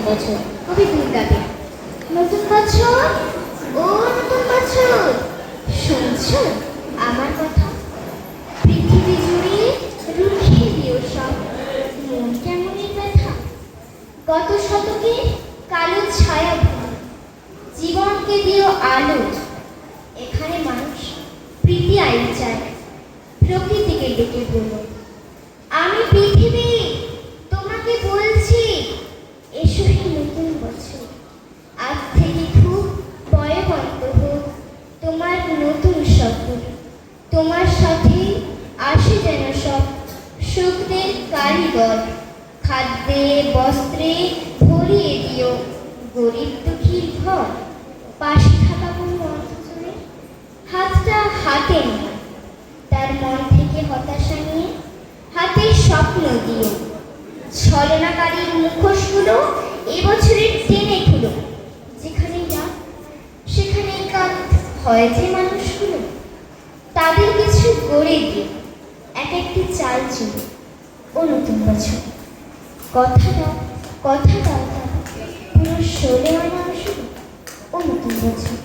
বছর। কবি দুর্গাকে নতুন বছর, ও নতুন বছর, শুনছো আমার কথা? পৃথিবী জুড়ে রুখিয়ে দিও সব মন কেমনই ব্যথা। গত শতকে কালো ছায়া ভুল, জীবনকে দিও আলো। এখানে মানুষ প্রীতি আইন চায়, প্রকৃতিকে ডেকে বলো, আমি পৃথিবী তোমাকে বলছি, এসো হে নতুন বছর। আজ থেকে খুব পয়বন্ত হোক তোমার নতুন সফর। তোমার সাথে আসে যেন সব সুখদের কারিগর। খাদ্যে বস্ত্রে ভরিয়ে দিও গরিব দুঃখীর ঘর। পাশে থাকা কোনো অর্থজনের হাতটা হাতে নিয়ে, তার মন থেকে হতাশা নিয়ে হাতে স্বপ্ন দিও। ছলনাকারীর মুখোশগুলো এবছরের টেনে খুলো। যেখানে রাত সেখানে কাঁদ হয় যে মানুষগুলো, তাদের কিছু গড়ে দিও এক একটি চাল চুলো। ও নতুন বছর, কথা দাও, কথা দাও, পুরো 16 আনা আসুক ও নতুন বছর।